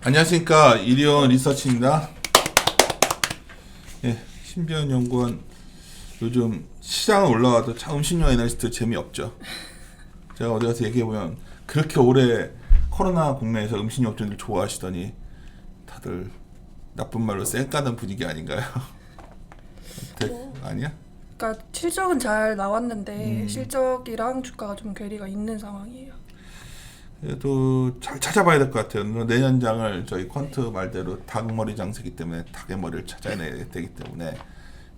안녕하십니까, 이리온 리서치입니다. 예, 신비현 연구원. 요즘 시장은 올라와도 참 음식료 애널리스트 재미없죠. 제가 어디 가서 얘기해보면 그렇게 오래 코로나 국내에서 음식료 업종들 좋아하시더니 다들 나쁜 말로 쌩까는 분위기 아닌가요? 아니야? 그러니까 실적은 잘 나왔는데 실적이랑 주가가 좀 괴리가 있는 상황이에요. 그래도 잘 찾아봐야 될 것 같아요. 내년장을 저희 퀀트 말대로 닭머리 장세기 때문에 닭의 머리를 찾아내야 되기 때문에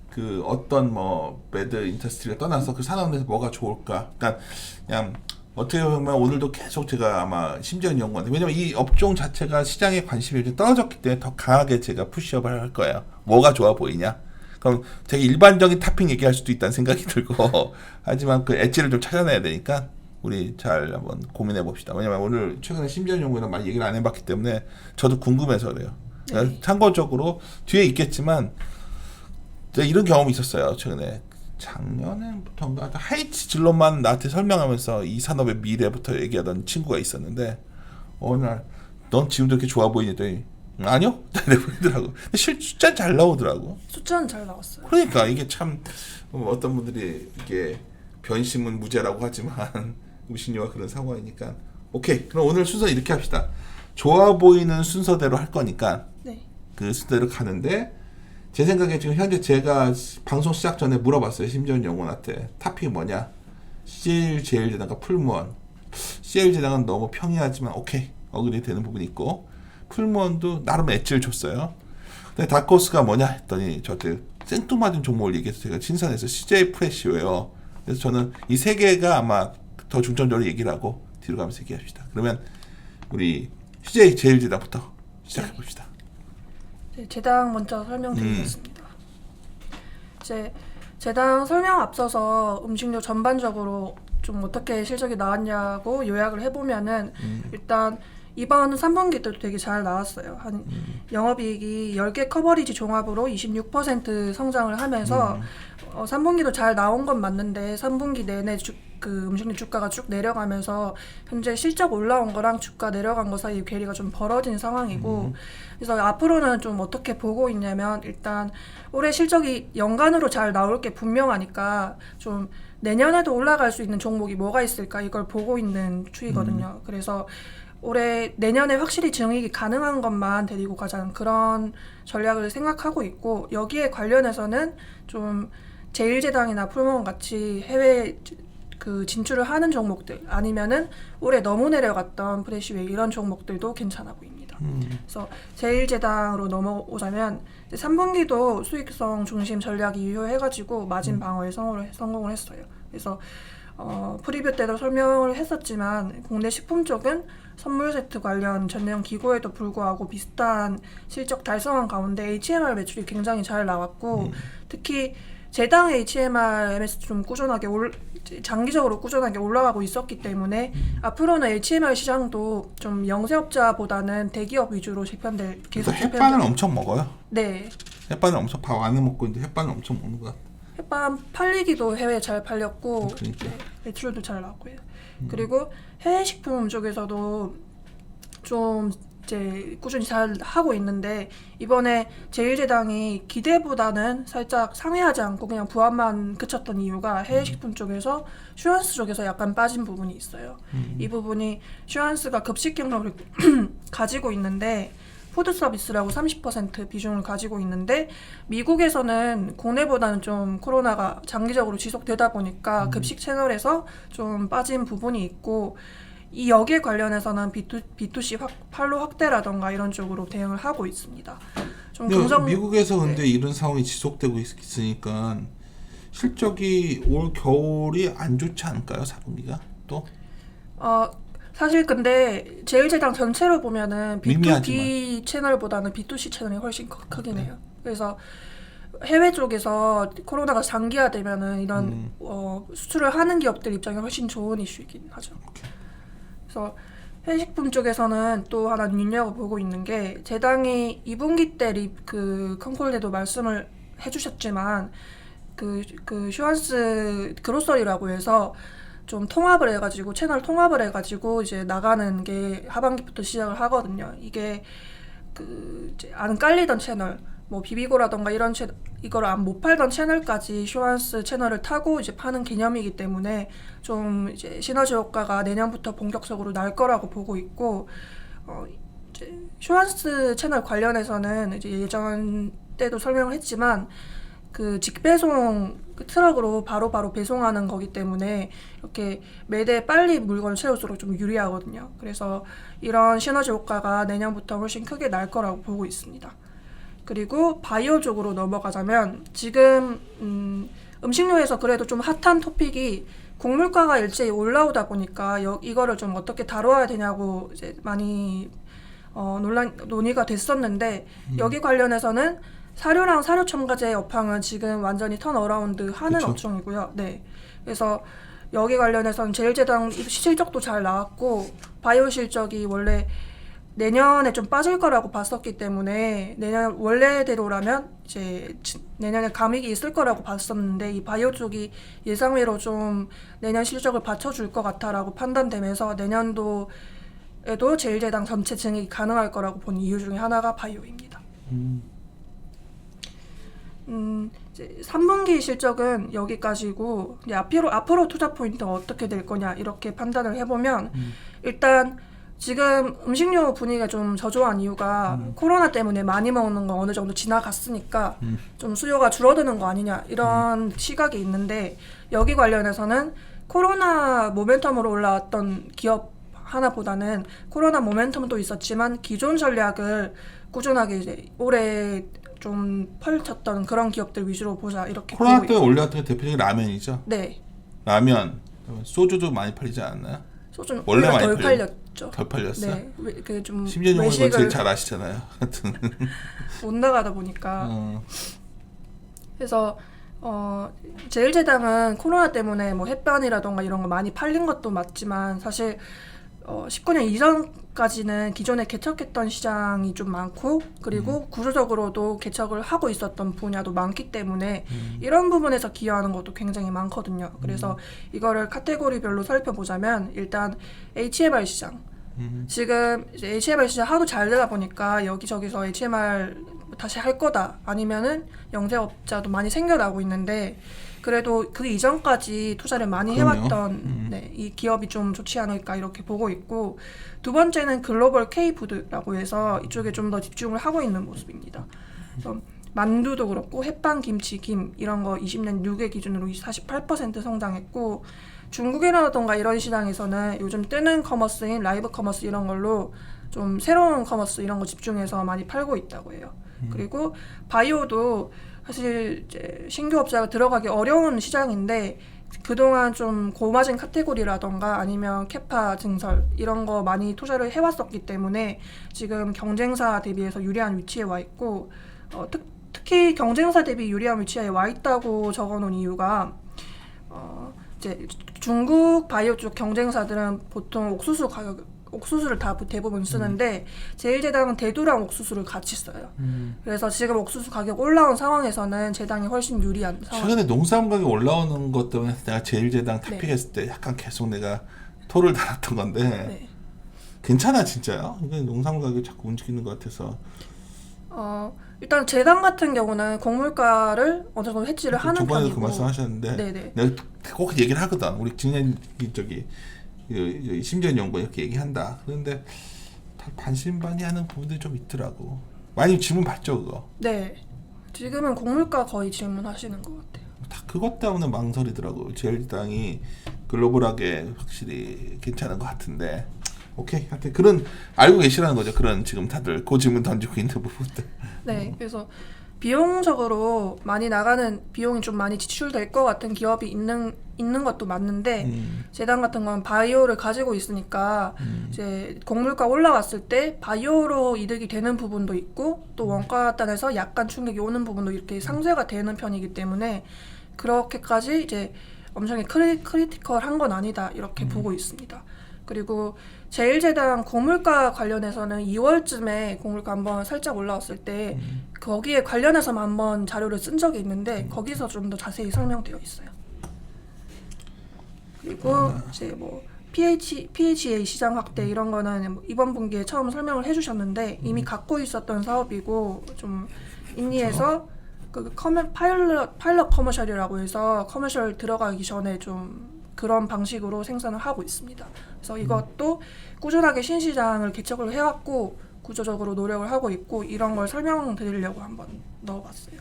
그 어떤 뭐 매드 인더스트리가 떠나서 그 산업에서 뭐가 좋을까? 그러니까 그냥 어떻게 보면 오늘도 계속 제가 아마 심지어 연구원데, 왜냐면 이 업종 자체가 시장에 관심이 이제 떨어졌기 때문에 더 강하게 제가 푸시업을 할 거예요. 뭐가 좋아 보이냐? 그럼 되게 일반적인 탑핑 얘기할 수도 있다는 생각이 들고 하지만 그 엣지를 좀 찾아내야 되니까 우리 잘 한번 고민해 봅시다. 왜냐면 오늘 최근에 심지어 연구에는 많이 얘기를 안 해봤기 때문에 저도 궁금해서 그래요. 네. 참고적으로 뒤에 있겠지만 제가 이런 경험이 있었어요. 최근에 작년부터인가 하이츠 진로만 나한테 설명하면서 이 산업의 미래부터 얘기하던 친구가 있었는데 어느 날 넌 지금도 이렇게 좋아 보이니 했더니 아니요? 이러더라고. 숫자 잘 나오더라고. 숫자는 잘 나왔어요. 그러니까 이게 참 어떤 분들이 이게 변심은 무죄라고 하지만 무신료가 그런 상황이니까 오케이, 그럼 오늘 순서 이렇게 합시다. 좋아 보이는 순서대로 할 거니까 네. 그 순서대로 가는데, 제 생각에 지금 현재 제가 방송 시작 전에 물어봤어요. 심지현 연구원한테 탑픽이 뭐냐. CL 제일제당과 풀무원. CL 제당은 너무 평이하지만 오케이, 어그리 되는 부분이 있고, 풀무원도 나름 엣지를 줬어요. 근데 다크호스가 뭐냐 했더니 저한테 생뚱맞은 종목을 얘기해서 제가 신선해서 CJ 프레시오예요. 그래서 저는 이 세 개가 아마 더 중점적으로 얘기를 하고 뒤로 가면서 얘기합시다. 그러면 우리 CJ 제일제당부터 시작해 봅시다. 네, 제당 먼저 설명드리겠습니다. 이제 제당 설명 앞서서 음식료 전반적으로 좀 어떻게 실적이 나왔냐고 요약을 해보면은 일단 이번 3분기도 되게 잘 나왔어요. 한 영업이익이 10개 커버리지 종합으로 26% 성장을 하면서 3분기도 잘 나온 건 맞는데 3분기 내내 그 음식료 주가가 쭉 내려가면서 현재 실적 올라온 거랑 주가 내려간 거 사이 괴리가 좀 벌어진 상황이고, 그래서 앞으로는 좀 어떻게 보고 있냐면 일단 올해 실적이 연간으로 잘 나올 게 분명하니까 좀 내년에도 올라갈 수 있는 종목이 뭐가 있을까 이걸 보고 있는 추이거든요. 그래서 올해 내년에 확실히 증익이 가능한 것만 데리고 가자는 그런 전략을 생각하고 있고, 여기에 관련해서는 좀 제일제당이나 풀무원 같이 해외 그 진출을 하는 종목들, 아니면은 올해 너무 내려갔던 프레시웨이 이런 종목들도 괜찮아 보입니다. 그래서 제일제당으로 넘어오자면 3분기도 수익성 중심 전략이 유효해가지고 마진 방어에 성공을 했어요. 그래서 프리뷰 때도 설명을 했었지만 국내 식품 쪽은 선물 세트 관련 전용 기고에도 불구하고 비슷한 실적 달성한 가운데 HMR 매출이 굉장히 잘 나왔고, 특히 제당 HMR MS 좀 꾸준하게 장기적으로 꾸준하게 올라가고 있었기 때문에 앞으로는 HMR 시장도 좀 영세업자보다는 대기업 위주로 계속 햇반을 엄청 먹어요. 네. 햇반을 엄청 밥 안에 먹고 있는데 햇반을 엄청 먹는 것 같아. 햇반 팔리기도 해외 잘 팔렸고, 그러니까. 네, 매출도 잘 나왔고요. 그리고 해외 식품 쪽에서도 좀 이제 꾸준히 잘 하고 있는데, 이번에 제일제당이 기대보다는 살짝 상회하지 않고 그냥 부합만 그쳤던 이유가 해외 식품 쪽에서 슈완스 쪽에서 약간 빠진 부분이 있어요. 이 부분이 슈완스가 급식 경력을 가지고 있는데 푸드 서비스라고 30% 비중을 가지고 있는데, 미국에서는 국내보다는 좀 코로나가 장기적으로 지속되다 보니까 급식 채널에서 좀 빠진 부분이 있고, 이 여기에 관련해서는 B2C 판로 확대라던가 이런 쪽으로 대응을 하고 있습니다. 좀 미국에서 근데 이런 상황이 지속되고 있으니까 실적이 올 겨울이 안 좋지 않을까요? 4분기가 또? 사실 근데 제일제당 전체로 보면은 B2B 미미하지만. 채널보다는 B2C 채널이 훨씬 크긴 해요. 그래서 해외 쪽에서 코로나가 장기화되면은 이런 수출을 하는 기업들 입장에 훨씬 좋은 이슈이긴 하죠. 그래서 해외식품 쪽에서는 또 하나 눈여겨보고 있는 게, 제당이 2분기 때 그 컨콜에도 말씀을 해주셨지만 그 슈완스 그로서리라고 해서 좀 통합을 해가지고 채널 통합을 해가지고 이제 나가는 게 하반기부터 시작을 하거든요. 이게 그 이제 안 깔리던 채널, 뭐 비비고라던가 이런 이걸 안 못 팔던 채널까지 쇼한스 채널을 타고 이제 파는 개념이기 때문에 좀 이제 시너지 효과가 내년부터 본격적으로 날 거라고 보고 있고, 이제 쇼한스 채널 관련해서는 이제 예전 때도 설명을 했지만 그 직배송 그 트럭으로 바로바로 배송하는 거기 때문에 이렇게 매대 빨리 물건을 채울수록 좀 유리하거든요. 그래서 이런 시너지 효과가 내년부터 훨씬 크게 날 거라고 보고 있습니다. 그리고 바이오 쪽으로 넘어가자면 지금 음식료에서 그래도 좀 핫한 토픽이 곡물가가 일제히 올라오다 보니까 이거를 좀 어떻게 다뤄야 되냐고 이제 많이 논의가 됐었는데 여기 관련해서는 사료랑 사료 첨가제 업황은 지금 완전히 턴어라운드 하는 그쵸. 업종이고요. 네. 그래서 여기 관련해서는 제일제당 실적도 잘 나왔고 바이오 실적이 원래 내년에 좀 빠질 거라고 봤었기 때문에 내년 원래대로라면 이제 내년에 감익이 있을 거라고 봤었는데 이 바이오 쪽이 예상외로 좀 내년 실적을 받쳐줄 것 같다라고 판단되면서 내년도에도 제일제당 전체 증액이 가능할 거라고 본 이유 중에 하나가 바이오입니다. 이제 3분기 실적은 여기까지고 이제 앞으로 투자 포인트가 어떻게 될 거냐 이렇게 판단을 해보면 일단 지금 음식료 분위기가 좀 저조한 이유가 코로나 때문에 많이 먹는 거 어느 정도 지나갔으니까 좀 수요가 줄어드는 거 아니냐 이런 시각이 있는데 여기 관련해서는 코로나 모멘텀으로 올라왔던 기업 하나보다는 코로나 모멘텀도 있었지만 기존 전략을 꾸준하게 이제 올해 좀 펼쳤던 그런 기업들 위주로 보자 이렇게 코로나 보고 때 있고. 올라왔던 게 대표적인 라면이죠. 네. 라면, 소주도 많이 팔리지 않았나요? 소주는 원래 많이 덜 팔려요? 팔렸죠. 덜 팔렸어요? 네. 그좀 심재용 의원 제일 잘 아시잖아요. 하여튼 못 나가다 보니까 그래서 제일제당은 코로나 때문에 뭐 햇반이라던가 이런 거 많이 팔린 것도 맞지만 사실 19년 이전까지는 기존에 개척했던 시장이 좀 많고 그리고 구조적으로도 개척을 하고 있었던 분야도 많기 때문에 이런 부분에서 기여하는 것도 굉장히 많거든요. 그래서 이거를 카테고리별로 살펴보자면 일단 HMR 시장 지금 이제 HMR 시장 하도 잘 되다 보니까 여기저기서 HMR 다시 할 거다 아니면은 영세업자도 많이 생겨나고 있는데 그래도 그 이전까지 투자를 많이 해왔던 네, 이 기업이 좀 좋지 않을까 이렇게 보고 있고 두 번째는 글로벌 K푸드라고 해서 이쪽에 좀 더 집중을 하고 있는 모습입니다. 그래서 만두도 그렇고 햇반, 김치, 김 이런 거 20년 6회 기준으로 48% 성장했고 중국이라던가 이런 시장에서는 요즘 뜨는 커머스인 라이브 커머스 이런 걸로 좀 새로운 커머스 이런 거 집중해서 많이 팔고 있다고 해요. 그리고 바이오도 사실 이제 신규 업자가 들어가기 어려운 시장인데 그동안 좀 고마진 카테고리라던가 아니면 캐파 증설 이런 거 많이 투자를 해왔었기 때문에 지금 경쟁사 대비해서 유리한 위치에 와 있고 특히 경쟁사 대비 유리한 위치에 와 있다고 적어놓은 이유가 이제 중국 바이오 쪽 경쟁사들은 보통 옥수수를 다 대부분 쓰는데 제일제당은 대두랑 옥수수를 같이 써요. 그래서 지금 옥수수 가격 올라온 상황에서는 제당이 훨씬 유리한 상황. 최근에 농산물 가격 올라오는 것 때문에 내가 제일제당 탑픽했을 때 약간 계속 내가 토를 달았던 건데 네. 괜찮아 진짜요? 이게 농산물 가격이 자꾸 움직이는 것 같아서 일단 제당 같은 경우는 곡물가를 어느 정도 해지를 하는 두 번에도 편이고 그 말씀하셨는데 네네. 내가 꼭 얘기를 하거든. 우리 진행 저기 심지어 연구 이렇게 얘기한다. 그런데 다 반신반의하는 부분들이 좀 있더라고. 많이 질문 받죠 그거. 네. 지금은 곡물가 거의 질문하시는 것 같아요. 다 그것 때문에 망설이더라고. 제일당이 글로벌하게 확실히 괜찮은 것 같은데. 오케이. 하여튼 그런 알고 계시라는 거죠. 그런 지금 다들 그 질문 던지고 있는 부분들. 네. 그래서 비용적으로 많이 나가는 비용이 좀 많이 지출될 것 같은 기업이 있는 것도 맞는데 제당 같은 건 바이오를 가지고 있으니까 이제 곡물가 올라왔을 때 바이오로 이득이 되는 부분도 있고 또 원가 단에서 약간 충격이 오는 부분도 이렇게 상쇄가 되는 편이기 때문에 그렇게까지 이제 엄청 크리티컬한 건 아니다 이렇게 보고 있습니다. 그리고 제일제당 곡물가 관련해서는 2월쯤에 곡물가 한번 살짝 올라왔을 때 거기에 관련해서만 한번 자료를 쓴 적이 있는데 거기서 좀 더 자세히 설명되어 있어요. 그리고 이제 뭐 PHA 시장 확대 이런 거는 이번 분기에 처음 설명을 해주셨는데 이미 갖고 있었던 사업이고 좀 인니에서 그 파일럿 커머셜이라고 해서 커머셜 들어가기 전에 좀 그런 방식으로 생산을 하고 있습니다. 그래서 이것도 꾸준하게 신시장을 개척을 해왔고 구조적으로 노력을 하고 있고 이런 걸 설명드리려고 한번 넣어봤어요.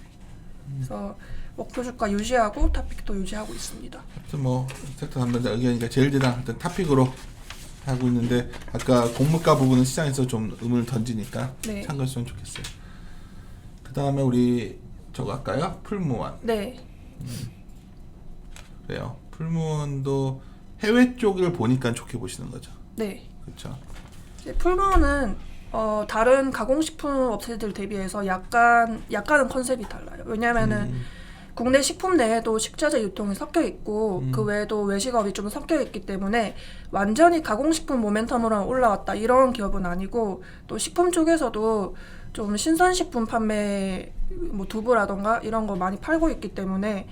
그래서 목표 주가 유지하고 토픽도 유지하고 있습니다. 하여튼 뭐 섹터 담당자 의견이니까 제일 대단 하여튼 토픽으로 하고 있는데 아까 공모가 부분은 시장에서 좀 의문을 던지니까 네. 참고했으면 좋겠어요. 그 다음에 우리 저거 할까요? 풀무원. 네. 그래요. 풀무원도 해외 쪽을 보니까 좋게 보시는 거죠. 네. 그렇죠. 풀무원은 다른 가공식품 업체들 대비해서 약간은 컨셉이 달라요. 왜냐면은 국내 식품 내에도 식자재 유통이 섞여 있고 그 외에도 외식업이 좀 섞여 있기 때문에 완전히 가공식품 모멘텀으로 올라왔다 이런 기업은 아니고 또 식품 쪽에서도 좀 신선식품 판매 뭐 두부라던가 이런 거 많이 팔고 있기 때문에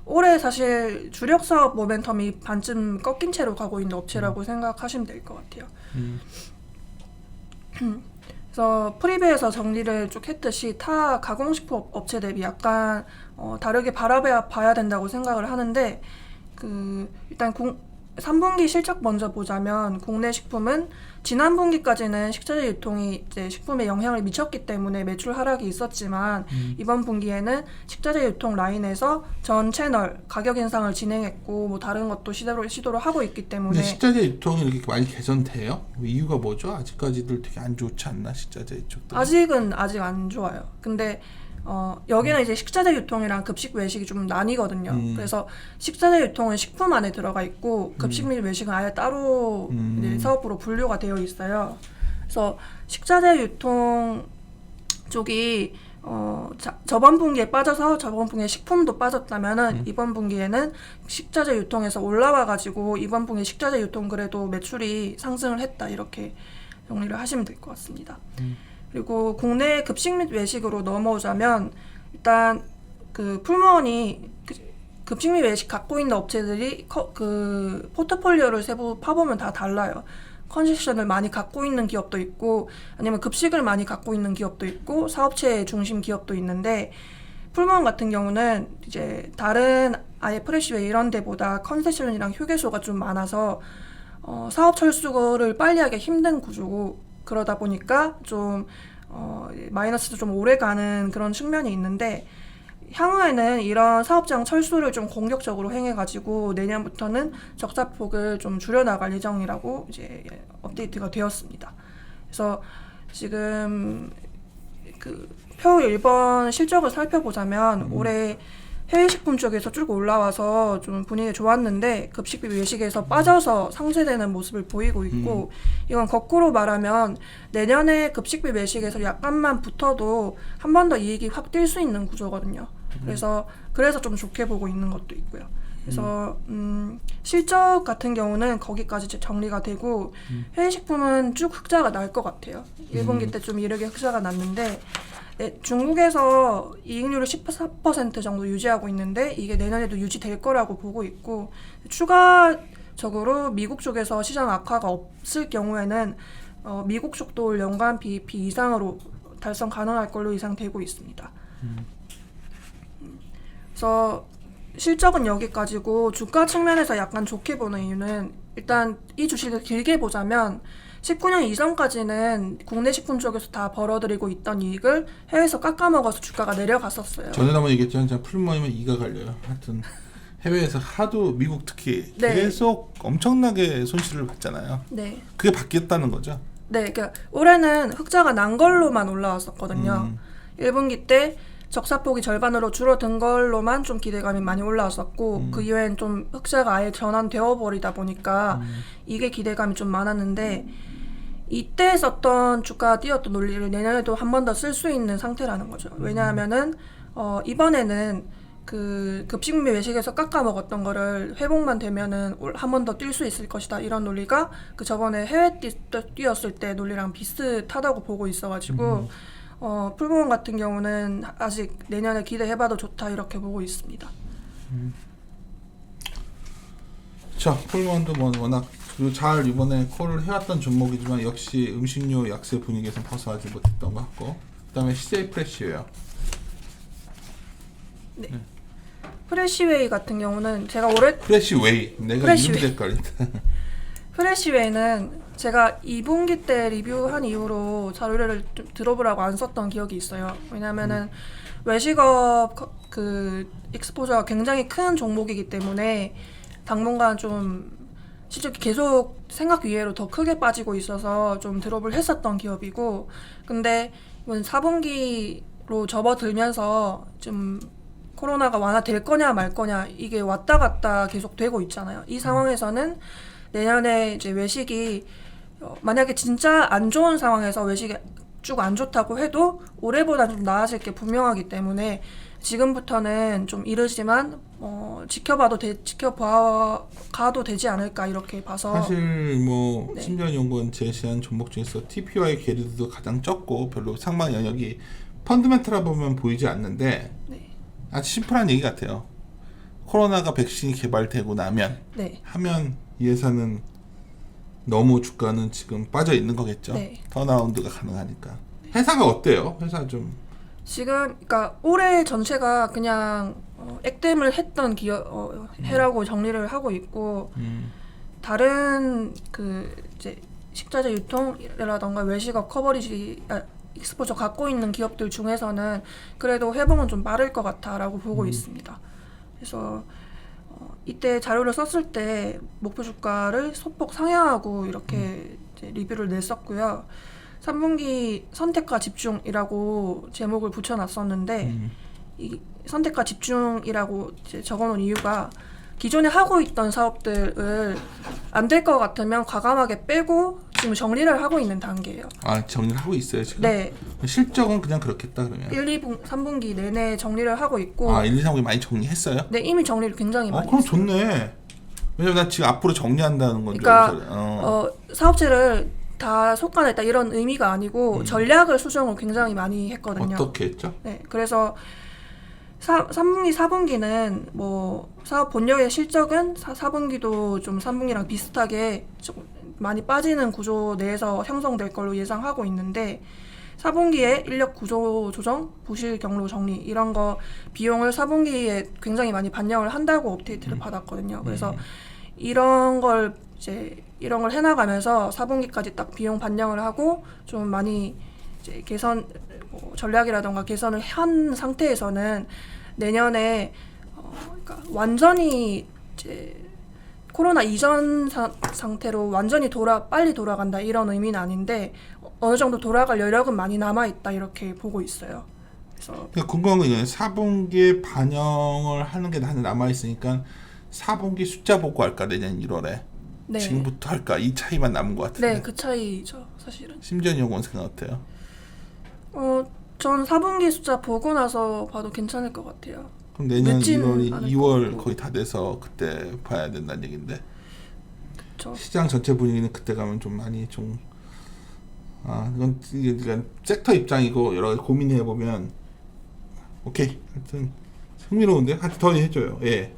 올해 사실 주력 사업 모멘텀이 반쯤 꺾인 채로 가고 있는 업체라고 생각하시면 될 것 같아요. 그래서 프리뷰에서 정리를 쭉 했듯이 타 가공식품 업체 대비 약간 다르게 바라봐야 된다고 생각을 하는데 일단 3분기 실적 먼저 보자면 국내 식품은 지난 분기까지는 식자재 유통이 이제 식품에 영향을 미쳤기 때문에 매출 하락이 있었지만 이번 분기에는 식자재 유통 라인에서 전 채널 가격 인상을 진행했고 뭐 다른 것도 시도를 하고 있기 때문에 근데 식자재 유통이 이렇게 많이 개선돼요? 이유가 뭐죠? 아직까지도 되게 안 좋지 않나 식자재 이쪽도? 아직 안 좋아요. 근데 여기는 이제 식자재 유통이랑 급식 외식이 좀 나뉘거든요. 그래서 식자재 유통은 식품 안에 들어가 있고 급식 및 외식은 아예 따로 이제 사업부로 분류가 되어 있어요. 그래서 식자재 유통 쪽이 저번 분기에 빠져서 저번 분기에 식품도 빠졌다면은 이번 분기에는 식자재 유통에서 올라와가지고 이번 분기에 식자재 유통 그래도 매출이 상승을 했다 이렇게 정리를 하시면 될 것 같습니다. 그리고 국내 급식 및 외식으로 넘어오자면 일단 그 풀무원이 급식 및 외식 갖고 있는 업체들이 그 포트폴리오를 세부 파보면 다 달라요. 컨세션을 많이 갖고 있는 기업도 있고 아니면 급식을 많이 갖고 있는 기업도 있고 사업체 중심 기업도 있는데 풀무원 같은 경우는 이제 다른 아예 프레시웨이 이런 데보다 컨세션이랑 휴게소가 좀 많아서 사업 철수를 빨리 하기 힘든 구조고 그러다 보니까 좀 마이너스도 좀 오래 가는 그런 측면이 있는데 향후에는 이런 사업장 철수를 좀 공격적으로 행해가지고 내년부터는 적자폭을 좀 줄여나갈 예정이라고 이제 업데이트가 되었습니다. 그래서 지금 그 표 1번 실적을 살펴보자면 올해 해외식품 쪽에서 쭉 올라와서 좀 분위기 좋았는데 급식 및 외식에서 빠져서 상쇄되는 모습을 보이고 있고 이건 거꾸로 말하면 내년에 급식 및 외식에서 약간만 붙어도 한 번 더 이익이 확 뛸 수 있는 구조거든요. 그래서 좀 좋게 보고 있는 것도 있고요. 그래서 실적 같은 경우는 거기까지 이제 정리가 되고 해외식품은 쭉 흑자가 날 것 같아요. 1분기 때 좀 이르게 흑자가 났는데 중국에서 이익률을 14% 정도 유지하고 있는데 이게 내년에도 유지될 거라고 보고 있고 추가적으로 미국 쪽에서 시장 악화가 없을 경우에는 미국 쪽도 연간 BEP 이상으로 달성 가능할 걸로 예상되고 있습니다. 그래서 실적은 여기까지고 주가 측면에서 약간 좋게 보는 이유는 일단 이 주식을 길게 보자면 19년 이전까지는 국내 식품 쪽에서 다 벌어들이고 있던 이익을 해외에서 깎아먹어서 주가가 내려갔었어요. 전에 한번 얘기했지만 제가 풀무원이면 이가 갈려요. 하여튼 해외에서 하도 미국 특히 네. 계속 엄청나게 손실을 봤잖아요. 네. 그게 바뀌었다는 거죠. 네, 그러니까 올해는 흑자가 난 걸로만 올라왔었거든요. 1분기 때 적사폭이 절반으로 줄어든 걸로만 좀 기대감이 많이 올라왔었고 그 이후엔 좀 흑자가 아예 전환되어 버리다 보니까 이게 기대감이 좀 많았는데 이때 썼던 주가가 뛰었던 논리를 내년에도 한 번 더 쓸 수 있는 상태라는 거죠. 왜냐하면은 이번에는 그 급식 및 외식에서 깎아 먹었던 거를 회복만 되면은 한 번 더 뛸 수 있을 것이다 이런 논리가 그 저번에 해외 뛰었을 때 논리랑 비슷하다고 보고 있어가지고 풀무원 같은 경우는 아직 내년에 기대해봐도 좋다 이렇게 보고 있습니다. 그쵸. 폴먼도 뭐 워낙 잘 이번에 콜을 해왔던 종목이지만 역시 음식료 약세 분위기에서 벗어나지 못했던 것 같고, 그 다음에 CJ 프레시웨어. 네. 프레시웨이 같은 경우는 제가 올해 프레시웨이. 내가 프레시웨이. 이름이 헷갈린다. 프레시웨이는 제가 2분기 때 리뷰한 이후로 자료를 좀 들어보라고 안 썼던 기억이 있어요. 왜냐면은 외식업 그 익스포저가 굉장히 큰 종목이기 때문에 당분간 좀 실적이 계속 생각 이외로 더 크게 빠지고 있어서 좀 드롭을 했었던 기업이고, 근데 이번 4분기로 접어들면서 좀 코로나가 완화될 거냐 말 거냐 이게 왔다 갔다 계속 되고 있잖아요. 이 상황에서는 내년에 이제 외식이 만약에 진짜 안 좋은 상황에서 외식이 쭉 안 좋다고 해도 올해보다 좀 나아질 게 분명하기 때문에 지금부터는 좀 이르지만 지켜봐가도 되지 않을까 이렇게 봐서. 사실 뭐 네. 신전연구원 제시한 종목 중에서 TPY 게리드도 가장 적고 별로 상방 영역이 펀드멘트라 보면 보이지 않는데 네. 아주 심플한 얘기 같아요. 코로나가 백신이 개발되고 나면 네. 하면 이 회사는 너무 주가는 지금 빠져 있는 거겠죠. 네. 턴어라운드가 가능하니까. 회사가 어때요? 회사 좀 지금 그러니까 올해 전체가 그냥 액땜을 했던 해라고 정리를 하고 있고, 다른 그 이제 식자재 유통이라던가 외식업 커버리지 익스포저 갖고 있는 기업들 중에서는 그래도 회복은 좀 빠를 것 같아라고 보고 있습니다. 그래서 이때 자료를 썼을 때 목표 주가를 소폭 상향하고 이렇게 이제 리뷰를 냈었고요. 3분기 선택과 집중이라고 제목을 붙여놨었는데 이 선택과 집중이라고 이제 적어놓은 이유가 기존에 하고 있던 사업들을 안 될 것 같으면 과감하게 빼고 지금 정리를 하고 있는 단계예요. 아, 정리를 하고 있어요 지금? 네. 실적은 그냥 그렇겠다 그러면. 1, 2분, 3분기 내내 정리를 하고 있고. 아, 1, 2, 3분기 많이 정리했어요? 네, 이미 정리를 굉장히 많이 그럼 했어요. 좋네. 왜냐면 나 지금 앞으로 정리한다는 건데. 그러니까 사업체를 다 속아냈다 이런 의미가 아니고 전략을 수정을 굉장히 많이 했거든요. 어떻게 했죠? 네, 그래서 3분기, 4분기는 뭐 사업 본연의 실적은 4분기도 좀 3분기랑 비슷하게 좀 많이 빠지는 구조 내에서 형성될 걸로 예상하고 있는데, 4분기에 인력 구조 조정, 부실 경로 정리 이런 거 비용을 4분기에 굉장히 많이 반영을 한다고 업데이트를 받았거든요. 그래서 이런 걸 해나가면서 4분기까지 딱 비용 반영을 하고 좀 많이 이제 개선 전략이라던가 개선을 한 상태에서는 내년에 그러니까 완전히 이제 코로나 이전 상태로 완전히 빨리 돌아간다 이런 의미는 아닌데 어느 정도 돌아갈 여력은 많이 남아 있다 이렇게 보고 있어요. 그래서 그러니까 궁금한 건 이거예요. 4분기에 반영을 하는 게 나는 남아 있으니까 4분기 숫자 보고 할까 내년 1월에. 네. 지금부터 할까 이 차이만 남은 것 같은데. 네, 그 차이죠 사실은. 심전연구원 생각 어때요? 전 4분기 숫자 보고 나서 봐도 괜찮을 것 같아요. 그럼 내년 늦진 1월이 않을 2월 것 같고. 거의 다 돼서 그때 봐야 된다는 얘긴데. 저 시장 전체 분위기는 그때 가면 좀 많이 이건 그러니까 섹터 입장이고 여러 가지 고민해 보면 오케이. 하여튼 흥미로운데 하여튼 더 해줘요. 예.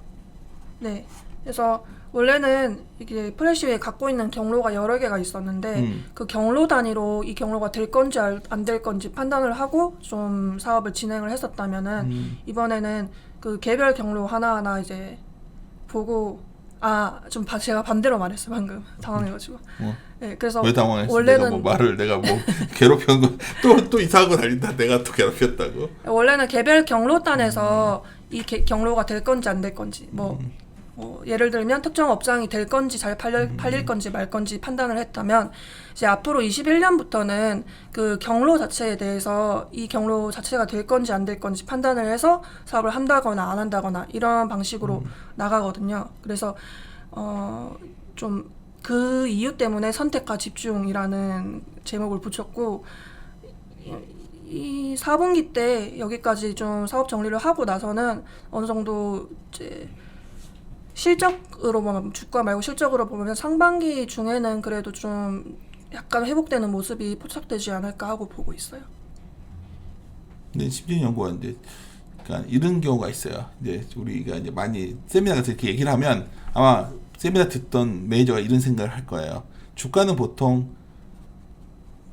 네. 그래서 원래는 이게 프레시웨이 갖고 있는 경로가 여러 개가 있었는데 그 경로 단위로 이 경로가 될 건지 안 될 건지 판단을 하고 좀 사업을 진행을 했었다면은 이번에는 그 개별 경로 하나하나 이제 보고 제가 반대로 말했어요 방금 당황해가지고. 네, 그래서 왜 당황했어? 원래는 내가 뭐 괴롭힌 거 또 이상하고 달린다. 내가 또 괴롭혔다고. 원래는 개별 경로단에서 이 경로가 될 건지 안 될 건지 뭐 예를 들면 특정 업장이 될 건지 잘 팔릴 건지 말 건지 판단을 했다면, 이제 앞으로 21년부터는 그 경로 자체에 대해서 이 경로 자체가 될 건지 안 될 건지 판단을 해서 사업을 한다거나 안 한다거나 이런 방식으로 나가거든요. 그래서 좀 그 이유 때문에 선택과 집중이라는 제목을 붙였고, 이 4분기 때 여기까지 좀 사업 정리를 하고 나서는 어느 정도 이제 실적으로 보면, 주가 말고 실적으로 보면 상반기 중에는 그래도 좀 약간 회복되는 모습이 포착되지 않을까 하고 보고 있어요. 근데 심진연구원 이제 그러니까 이런 경우가 있어요. 이제 우리가 이제 많이 세미나 같은 이렇게 얘기를 하면 아마 세미나 듣던 매니저가 이런 생각을 할 거예요. 주가는 보통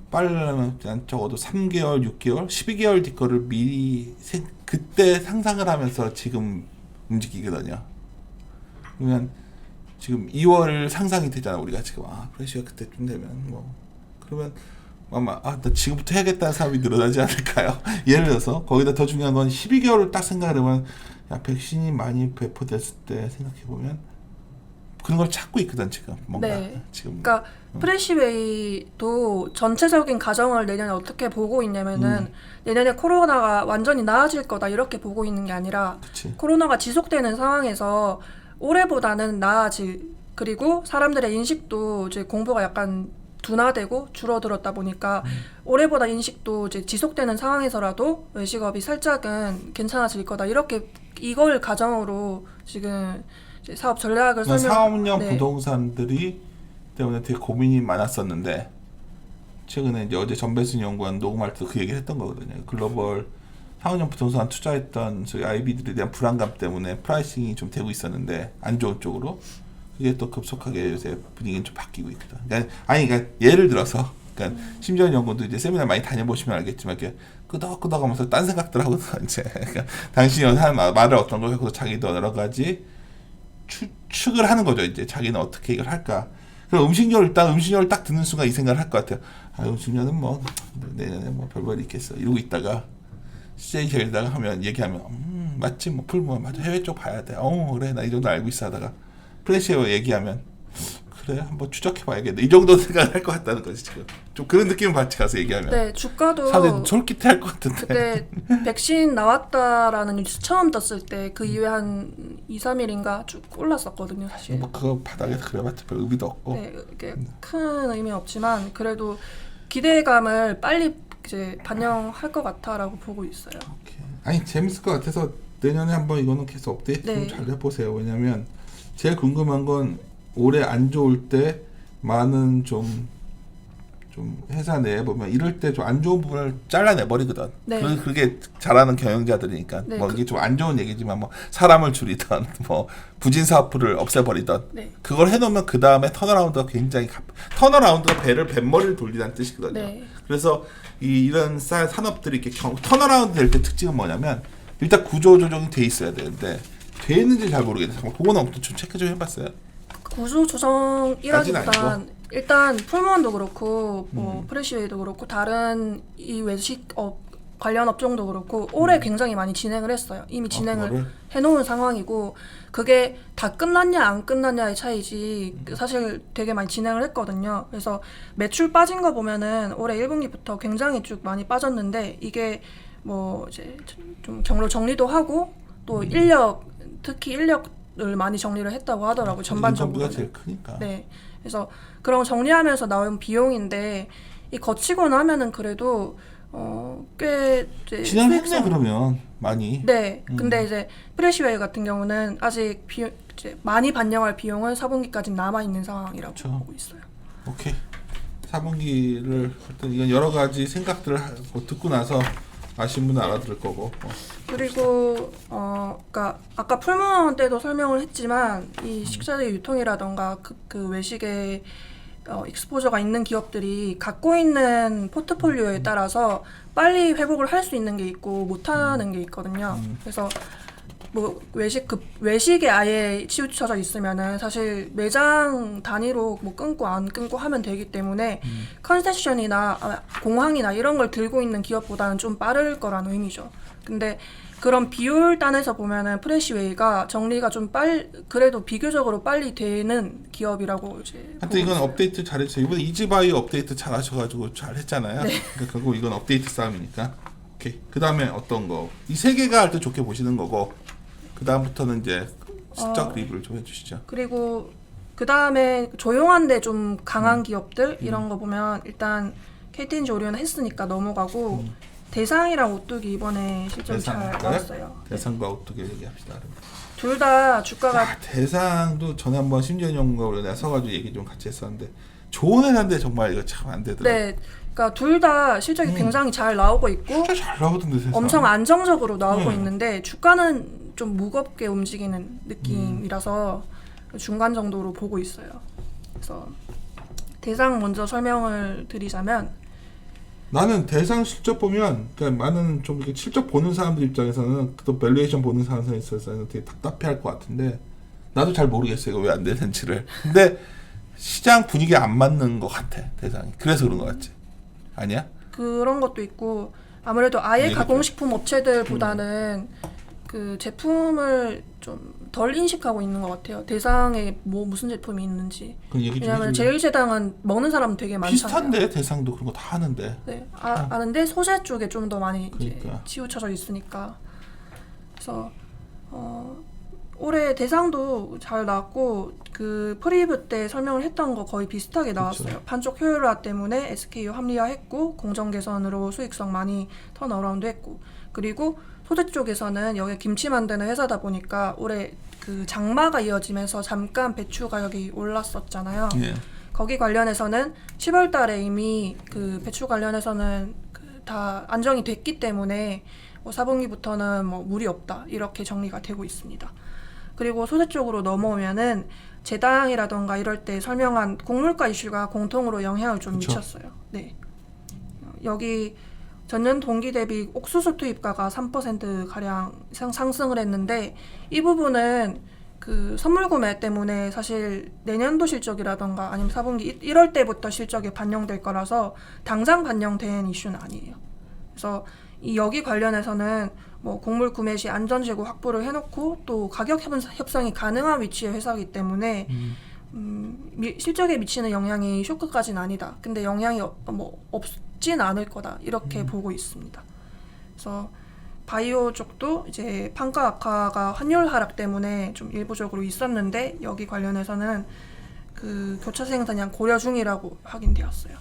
빨리려면 적어도 3개월, 6개월, 12개월 뒤 거를 미리 그때 상상을 하면서 지금 움직이거든요. 그러면 지금 2월 상상이 되잖아. 우리가 지금 프레시가 그때쯤 되면 뭐 그러면 아마 나 지금부터 해야겠다는 사람이 늘어나지 않을까요? 예를 들어서 거기다 더 중요한 건 12개월을 딱 생각을 해보면 백신이 많이 배포됐을 때 생각해보면 그런 걸 찾고 있거든 지금 뭔가 네. 지금 그러니까 프레시웨이도 전체적인 가정을 내년에 어떻게 보고 있냐면은 내년에 코로나가 완전히 나아질 거다 이렇게 보고 있는 게 아니라 그치. 코로나가 지속되는 상황에서 올해보다는 나아질, 그리고 사람들의 인식도 이제 공부가 약간 둔화되고 줄어들었다 보니까 올해보다 인식도 이제 지속되는 상황에서라도 외식업이 살짝은 괜찮아질 거다 이렇게 이걸 가정으로 지금 이제 사업 전략을 설명. 상업용 네. 부동산들이 때문에 되게 고민이 많았었는데 최근에 이제 어제 전배순 연구원 녹음할 때도 그 얘기를 했던 거거든요. 글로벌 상업용 부동산 투자했던 저희 IB들에 대한 불안감 때문에 프라이싱이 좀 되고 있었는데 안 좋은 쪽으로 그게 또 급속하게 요새 분위기는 좀 바뀌고 있거든. 그러니까 예를 들어서 심지어 연구도 이제 세미나 많이 다녀보시면 알겠지만 이렇게 끄덕끄덕하면서 딴 생각들 하고 이제 그러니까 당신이 하는 말을 어떤 걸 갖고 자기도 여러 가지 추측을 하는 거죠. 이제 자기는 어떻게 이걸 할까. 그럼 음식료를 딱 듣는 순간 이 생각을 할 것 같아요. 음식료는 뭐 내년에 뭐 별거 있겠어 이러고 있다가 CJ에다가 하면 얘기하면 맞지 뭐 풀 뭐 맞아 해외 쪽 봐야 돼. 그래 나 이 정도 알고 있어 하다가 프레시웨어 얘기하면 그래 한번 추적해봐야겠네 이 정도 생각을 할 것 같다는 거지 지금. 좀 그런 느낌을 받지 가서 얘기하면. 네, 주가도 사실 솔깃해할 것 같은데. 그때 백신 나왔다라는 뉴스 처음 떴을 때 그 이후에 한 2, 3일인가 쭉 올랐었거든요, 사실. 뭐 그거 바닥에서 그래봤자 별 의미도 없고. 네, 이게 큰 의미는 없지만 그래도 기대감을 빨리 이제 반영할 것 같아라고 보고 있어요. 오케이. 아니 재밌을 것 같아서 내년에 한번 이거는 계속 업데이트 네. 좀 잘 해보세요. 왜냐면 제일 궁금한 건 올해 안 좋을 때 많은 좀 회사 내에 보면 이럴 때 좀 안 좋은 부분을 잘라내 버리거든. 네. 그게 잘하는 경영자들이니까. 네, 뭐 이게 좀 안 좋은 얘기지만 뭐 사람을 줄이던 뭐 부진 사업부를 없애버리던. 네. 그걸 해놓으면 그 다음에 턴어라운드가 굉장히 턴어라운드가 뱃머리를 돌리다는 뜻이거든요. 네. 그래서 이런 산업들이 이렇게 턴어라운드 될 때 특징은 뭐냐면 일단 구조 조정이 돼 있어야 되는데 돼 있는지 잘 모르겠어요. 그거는 좀 체크 좀 해봤어요. 구조 조정이라기보단 일단 풀무원도 그렇고 뭐 프레시웨이도 그렇고 다른 이 외식업 관련 업종도 그렇고 올해 굉장히 많이 진행을 했어요. 이미 진행을 해놓은 상황이고 그게 다 끝났냐 안 끝났냐의 차이지 사실 되게 많이 진행을 했거든요. 그래서 매출 빠진 거 보면은 올해 1분기부터 굉장히 쭉 많이 빠졌는데 이게 뭐 이제 좀 경로 정리도 하고 또 인력 특히 인력을 많이 정리를 했다고 하더라고요. 전반적으로. 인건비가 제일 크니까. 네. 그래서 그런 정리하면서 나온 비용인데 이 거치고 나면은 그래도 꽤 이제 진행했네 그러면 많이. 네. 근데 이제 프레시웨이 같은 경우는 아직 이제 많이 반영할 비용은 4분기까지 남아 있는 상황이라고 그쵸. 보고 있어요. 오케이. 4분기를 어떤 이건 여러 가지 생각들을 듣고 나서 아신 분은 알아들을 거고. 그리고 그러니까 아까 풀무원 때도 설명을 했지만 이 식자재 유통이라던가 그 외식의 익스포저가 있는 기업들이 갖고 있는 포트폴리오에 따라서 빨리 회복을 할 수 있는 게 있고 못하는 게 있거든요. 그래서 뭐 외식에 아예 치우쳐져 있으면은 사실 매장 단위로 뭐 끊고 안 끊고 하면 되기 때문에 컨세션이나 공항이나 이런 걸 들고 있는 기업보다는 좀 빠를 거라는 의미죠. 근데 그런 비율 단에서 보면은 프레시웨이가 정리가 좀 그래도 비교적으로 빨리 되는 기업이라고 이제. 하여튼 이건 업데이트 잘했어요. 이번에 이지바이오 업데이트 잘 하셔가지고 잘 했잖아요. 네. 그러니까 결국 이건 업데이트 싸움이니까. 오케이. 그 다음에 어떤 거? 이 세 개가 할 때 좋게 보시는 거고. 그 다음부터는 이제 시적 리뷰를 좀 해주시죠. 그리고 그 다음에 조용한데 좀 강한 기업들 이런 거 보면 일단 KTNG 오리온 했으니까 넘어가고 대상이랑 오뚜기 이번에 실적이 잘 나왔어요. 대상과 오뚜기 얘기합시다. 둘 다 주가가 대상도 전에 한번 심지어 연구가 내가 서가지고 얘기 좀 같이 했었는데 좋은 회사인데 정말 이거 참 안 되더라고. 네, 그러니까 둘 다 실적이 굉장히 잘 나오고 있고 진짜 잘 나오던데 세상. 엄청 안정적으로 나오고 있는데 주가는 좀 무겁게 움직이는 느낌이라서 중간 정도로 보고 있어요. 그래서 대상 먼저 설명을 드리자면 나는 대상 실적 보면 그러니까 많은 좀 이렇게 실적 보는 사람들 입장에서는 또 밸류에이션 보는 사람들 있어서는 되게 답답해할 것 같은데 나도 잘 모르겠어요. 이거 왜 안 되는지를. 근데 시장 분위기에 안 맞는 것 같아 대상이. 그래서 그런 것 같지. 아니야? 그런 것도 있고 아무래도 아예 얘기해줘. 가공식품 업체들보다는 그 제품을 좀 덜 인식하고 있는 것 같아요. 대상에 뭐 무슨 제품이 있는지. 그럼 얘기 좀 왜냐하면 해줄래? 제일제당은 먹는 사람 되게 많잖아요. 비슷한데 대상도 그런 거 다 하는데. 네, 아는데 소재 쪽에 좀 더 많이 이제 그러니까. 치우쳐져 있으니까. 그래서 올해 대상도 잘 나왔고 그 프리뷰 때 설명을 했던 거 거의 비슷하게 나왔어요. 그쵸. 판촉 효율화 때문에 SKU 합리화했고 공정 개선으로 수익성 많이 턴어라운드 했고 그리고 소재 쪽에서는 여기 김치 만드는 회사다 보니까 올해 그 장마가 이어지면서 잠깐 배추 가격이 올랐었잖아요. 예. 거기 관련해서는 10월 달에 이미 그 배추 관련해서는 그 다 안정이 됐기 때문에 뭐 4분기부터는 뭐 무리 없다 이렇게 정리가 되고 있습니다. 그리고 소재 쪽으로 넘어오면은 제당이라던가 이럴 때 설명한 곡물가 이슈가 공통으로 영향을 좀 그쵸. 미쳤어요. 네. 여기 전년 동기 대비 옥수수 투입가가 3% 가량 상승을 했는데 이 부분은 그 선물 구매 때문에 사실 내년도 실적이라던가 아니면 4분기 1월 때부터 실적에 반영될 거라서 당장 반영된 이슈는 아니에요. 그래서 이 여기 관련해서는 뭐 곡물 구매 시 안전 재고 확보를 해놓고 또 가격 협상이 가능한 위치의 회사이기 때문에 실적에 미치는 영향이 쇼크까지는 아니다. 근데 영향이 뭐 없진 않을 거다 이렇게 보고 있습니다. 그래서 바이오 쪽도 이제 판가 악화가 환율 하락 때문에 좀 일부적으로 있었는데 여기 관련해서는 그 교차 생산량 고려 중이라고 확인되었어요.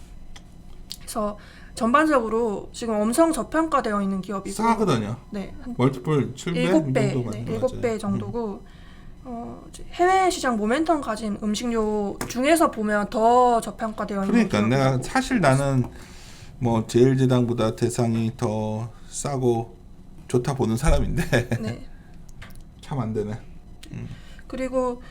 그래서 전반적으로 지금 엄청 저평가되어 있는 기업이고 싸거든요. 네, 한 멀티플 7배 7배, 정도 네, 맞는 거 7배 정도고 이제 해외 시장 모멘텀 가진 음식료 중에서 보면 더 저평가되어 있는 그러니까 내가 사실 나는 뭐 제일제당보다 대상이 더 싸고 좋다 보는 사람인데 네. 참 안 되네. 그리고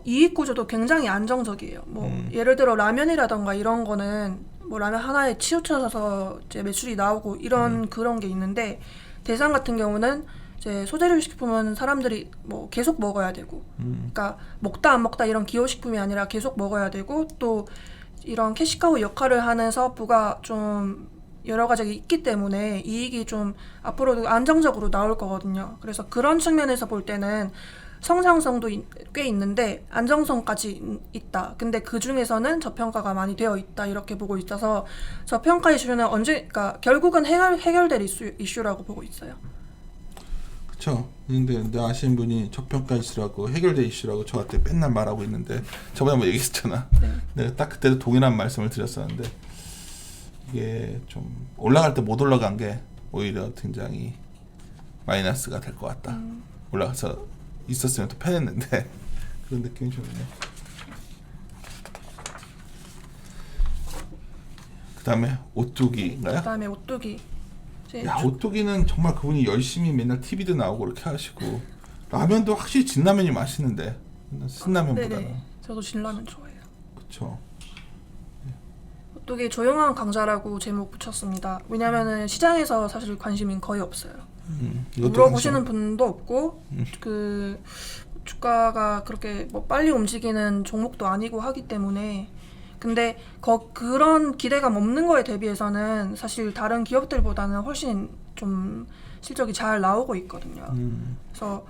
이익 구조도 굉장히 안정적이에요. 뭐 예를 들어 라면이라던가 이런 거는 뭐 라면 하나에 치우쳐서 이제 매출이 나오고 이런 그런 게 있는데 대상 같은 경우는 이제 소재류 식품은 사람들이 뭐 계속 먹어야 되고, 그러니까 먹다 안 먹다 이런 기호식품이 아니라 계속 먹어야 되고 또 이런 캐시카우 역할을 하는 사업부가 좀 여러 가지가 있기 때문에 이익이 좀 앞으로도 안정적으로 나올 거거든요. 그래서 그런 측면에서 볼 때는 성장성도 꽤 있는데 안정성까지 있다. 근데 그 중에서는 저평가가 많이 되어 있다. 이렇게 보고 있어서 저평가 이슈는 그러니까 결국은 해결될 이슈라고 보고 있어요. 그렇죠. 근데 아시는 분이 저평가 이슈라고 해결될 이슈라고 저한테 맨날 말하고 있는데 저번에 한번 얘기했잖아. 네. 내가 딱 그때도 동일한 말씀을 드렸었는데 이게 좀 올라갈 때 못 올라간 게 오히려 굉장히 마이너스가 될 것 같다. 올라가서 있었으면 또 편했는데 그런 느낌이 좀 있네. 그다음에 오뚜기인가요? 그다음에 오뚜기. 야, 오뚜기는 정말 그분이 열심히 맨날 TV도 나오고 이렇게 하시고 라면도 확실히 진라면이 맛있는데 신라면보다는. 네네. 저도 진라면 좋아해요. 그렇죠. 오뚜기 조용한 강자라고 제목 붙였습니다. 왜냐면은 시장에서 사실 관심이 거의 없어요. 이것도 물어보시는 항상- 분도 없고 그 주가가 그렇게 뭐 빨리 움직이는 종목도 아니고 하기 때문에 근데 그런 기대감 없는 거에 대비해서는 사실 다른 기업들보다는 훨씬 좀 실적이 잘 나오고 있거든요. 그래서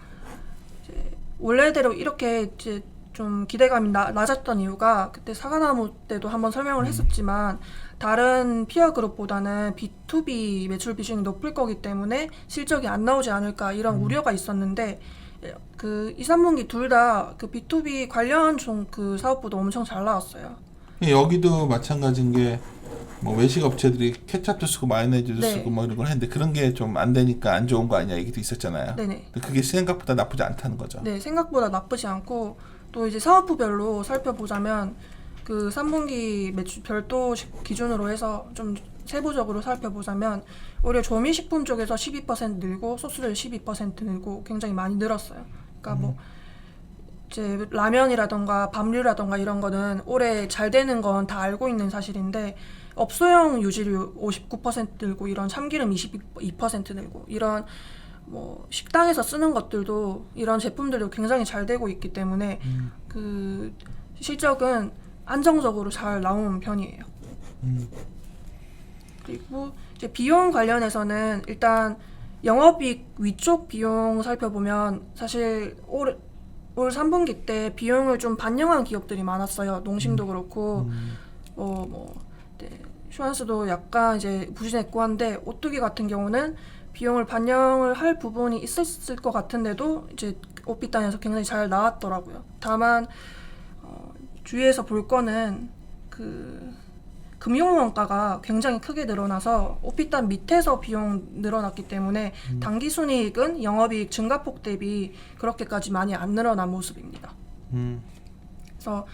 이제 원래대로 이렇게 이제 좀 기대감이 낮았던 이유가 그때 사과나무 때도 한번 설명을 했었지만 다른 피어 그룹보다는 B2B 매출 비중이 높을 거기 때문에 실적이 안 나오지 않을까 이런 우려가 있었는데 그 2, 3분기 둘 다 그 B2B 관련 그 사업부도 엄청 잘 나왔어요. 여기도 마찬가지인 게 뭐 외식 업체들이 케찹도 쓰고 마요네즈도 네. 쓰고 뭐 이런 걸 했는데 그런 게 좀 안 되니까 안 좋은 거 아니야 얘기도 있었잖아요. 네네. 근데 그게 생각보다 나쁘지 않다는 거죠. 네, 생각보다 나쁘지 않고 또 이제 사업부별로 살펴보자면 그 3분기 매출 별도 기준으로 해서 좀 세부적으로 살펴보자면 오히려 조미식품 쪽에서 12% 늘고 소스를 12% 늘고 굉장히 많이 늘었어요. 그러니까 뭐 이제 라면이라던가 밥류라던가 이런 거는 올해 잘 되는 건 다 알고 있는 사실인데 업소용 유지료 59% 늘고 이런 참기름 22% 늘고 이런 뭐 식당에서 쓰는 것들도 이런 제품들도 굉장히 잘 되고 있기 때문에 그 실적은 안정적으로 잘 나오는 편이에요. 그리고 이제 비용 관련해서는 일단 영업이익 위쪽 비용 살펴보면 사실 올 3분기 때 비용을 좀 반영한 기업들이 많았어요. 농심도 그렇고 네, 슈완스도 약간 이제 부진했고 한데 오뚜기 같은 경우는 비용을 반영을 할 부분이 있었을 것 같은데도 이제 오피단에서 굉장히 잘 나왔더라고요. 다만 주위에서 볼 거는 그 금융 원가가 굉장히 크게 늘어나서 오피단 밑에서 비용 늘어났기 때문에 당기 순이익은 영업이익 증가폭 대비 그렇게까지 많이 안 늘어난 모습입니다. 그래서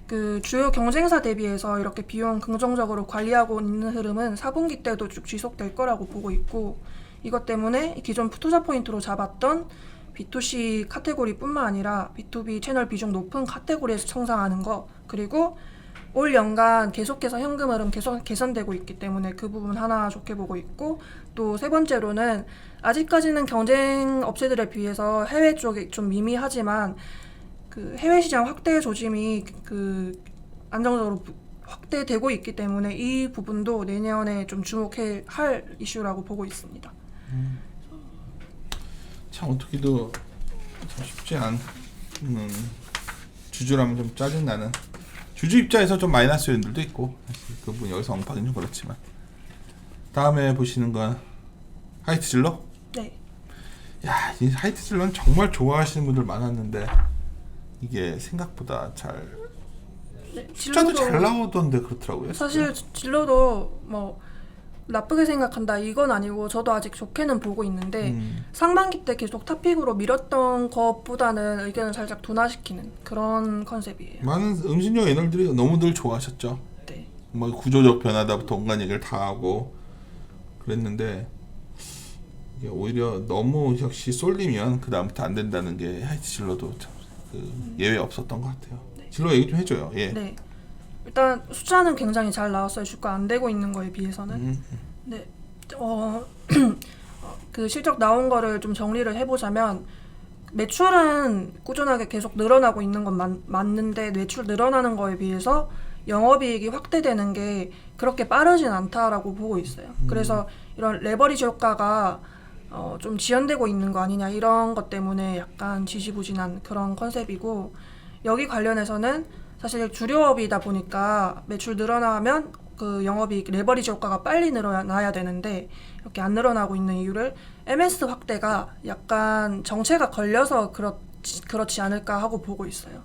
그 주요 경쟁사 대비해서 이렇게 비용 긍정적으로 관리하고 있는 흐름은 4분기 때도 쭉 지속될 거라고 보고 있고 이것 때문에 기존 투자 포인트로 잡았던 B2C 카테고리뿐만 아니라 B2B 채널 비중 높은 카테고리에서 성장하는 거 그리고 올 연간 계속해서 현금 흐름 계속 개선되고 있기 때문에 그 부분 하나 좋게 보고 있고 또 세 번째로는 아직까지는 경쟁 업체들에 비해서 해외 쪽이 좀 미미하지만 그 해외 시장 확대 조짐이 그 안정적으로 확대되고 있기 때문에 이 부분도 내년에 좀 주목해야 할 이슈라고 보고 있습니다. 참 어떻게도 참 쉽지 않은 주주라면 좀 짜증나는 주주 입장에서 좀 마이너스 요인들도 있고 사실 그분 여기서 언급하기는 좀 그렇지만 다음에 보시는 건 하이트질러? 네. 야, 이 하이트질러는 정말 좋아하시는 분들 많았는데 이게 생각보다 잘 네, 숫자도 잘 나오던데 그렇더라고요. 사실 진로도 뭐 나쁘게 생각한다 이건 아니고 저도 아직 좋게는 보고 있는데 상반기 때 계속 탑픽으로 밀었던 것보다는 의견을 살짝 둔화시키는 그런 컨셉이에요. 많은 음식료 애널들이 너무들 좋아하셨죠. 네. 뭐 구조적 변화다부터 온갖 얘기를 다 하고 그랬는데 이게 오히려 너무 역시 쏠리면 그 다음부터 안 된다는 게 하이트질러도 참 그 예외 없었던 것 같아요. 네. 질러 얘기 좀 해줘요. 예. 네. 일단 숫자는 굉장히 잘 나왔어요. 주가 안 되고 있는 거에 비해서는. 네. 그 실적 나온 거를 좀 정리를 해보자면 매출은 꾸준하게 계속 늘어나고 있는 건 맞는데 매출 늘어나는 거에 비해서 영업이익이 확대되는 게 그렇게 빠르진 않다라고 보고 있어요. 그래서 이런 레버리지 효과가 좀 지연되고 있는 거 아니냐 이런 것 때문에 약간 지지부진한 그런 컨셉이고 여기 관련해서는 사실 주류업이다 보니까 매출 늘어나면 그 영업이익 레버리지 효과가 빨리 늘어나야 되는데 이렇게 안 늘어나고 있는 이유를 MS 확대가 약간 정체가 걸려서 그렇지 않을까 하고 보고 있어요.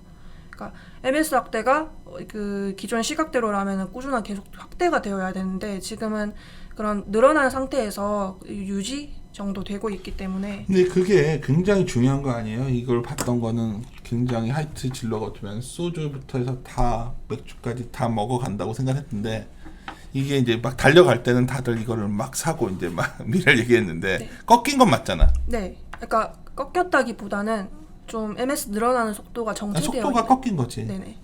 그러니까 MS 확대가 그 기존 시각대로라면 꾸준하게 계속 확대가 되어야 되는데 지금은 그런 늘어난 상태에서 유지 정도 되고 있기 때문에 근데 그게 굉장히 중요한 거 아니에요? 이걸 봤던 거는 굉장히 하이트 질러 같으면 소주부터 해서 다 맥주까지 다 먹어간다고 생각했는데 이게 이제 막 달려갈 때는 다들 이거를 막 사고 이제 막 미래를 얘기했는데 네. 꺾인 건 맞잖아. 네, 그러니까 꺾였다기보다는 좀 MS 늘어나는 속도가 정체되어 속도가 있는. 꺾인 거지. 네네.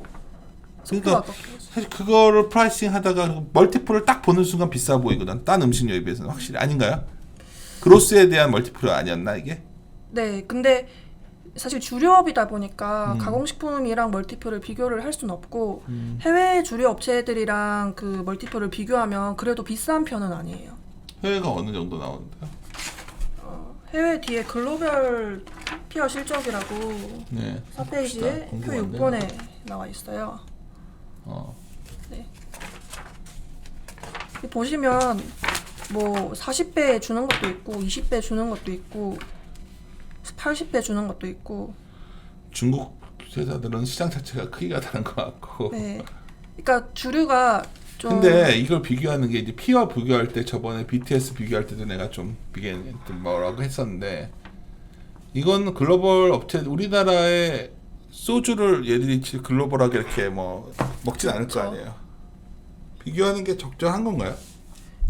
그러니까 속도가 꺾인 거죠. 사실 그거를 프라이싱 하다가 멀티플을 딱 보는 순간 비싸 보이거든. 딴 음식료에 비해서는 확실히 아닌가요? 그로스에 대한 멀티플 아니었나 이게? 네, 근데 사실 주류업이다 보니까 가공식품이랑 멀티플을 비교를 할 수는 없고 해외 주류 업체들이랑 그 멀티플을 비교하면 그래도 비싼 편은 아니에요. 해외가 어느 정도 나오는데요? 해외 뒤에 글로벌 피어 실적이라고 네. 4페이지에 표 궁금한데. 6번에 나와 있어요. 네. 보시면 뭐 40배 주는 것도 있고 20배 주는 것도 있고 80배 주는 것도 있고. 중국 회사들은 시장 자체가 크기가 다른 것 같고. 네. 그러니까 주류가 좀. 근데 이걸 비교하는 게 이제 피와 비교할 때 저번에 BTS 비교할 때도 내가 좀 뭐라고 했었는데 이건 글로벌 업체 우리나라의 소주를 얘들이 글로벌하게 이렇게 뭐 먹진 않을 거 아니에요. 비교하는 게 적절한 건가요?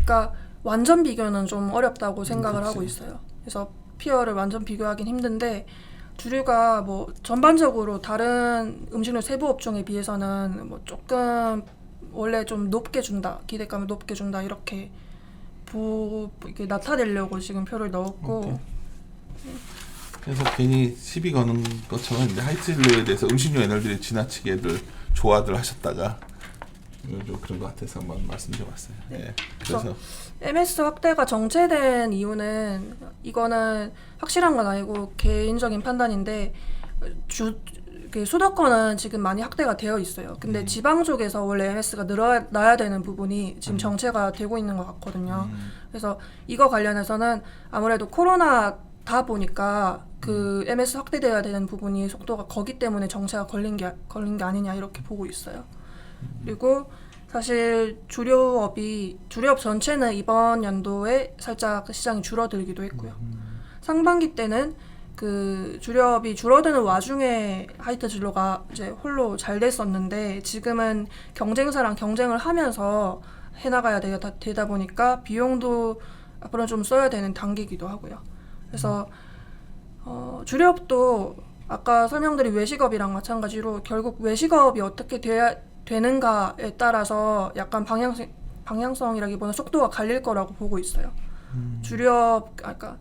그러니까 완전 비교는 좀 어렵다고 생각을 하고 있어요. 그래서 피어를 완전 비교하긴 힘든데 주류가 뭐 전반적으로 다른 음식료 세부 업종에 비해서는 뭐 조금 원래 좀 높게 준다, 기대감을 높게 준다 이렇게 이렇게 나타내려고 지금 표를 넣었고. 오케이. 그래서 괜히 시비 거는 것처럼 이제 하이틸러에 대해서 음식료 애널들이 지나치게들 좋아들 하셨다가 좀 그런 것 같아서 한번 말씀드려봤어요. 네. 예. 그래서 MS 확대가 정체된 이유는 이거는 확실한 건 아니고 개인적인 판단인데 그 수도권은 지금 많이 확대가 되어 있어요. 근데 지방 쪽에서 원래 MS가 늘어나야 되는 부분이 지금 정체가 되고 있는 것 같거든요. 그래서 이거 관련해서는 아무래도 코로나다 보니까 그 MS 확대돼야 되는 부분이 속도가 거기 때문에 정체가 걸린 게 아니냐 이렇게 보고 있어요. 그리고 사실 주류업 전체는 이번 연도에 살짝 시장이 줄어들기도 했고요. 상반기 때는 그 주류업이 줄어드는 와중에 하이트 진로가 이제 홀로 잘 됐었는데 지금은 경쟁사랑 경쟁을 하면서 해나가야 되다 보니까 비용도 앞으로는 좀 써야 되는 단계이기도 하고요. 그래서 주류업도 아까 설명드린 외식업이랑 마찬가지로 결국 외식업이 어떻게 돼야 되는가에 따라서 약간 방향성이라기보다는 속도가 갈릴 거라고 보고 있어요. 주류업, 그러니까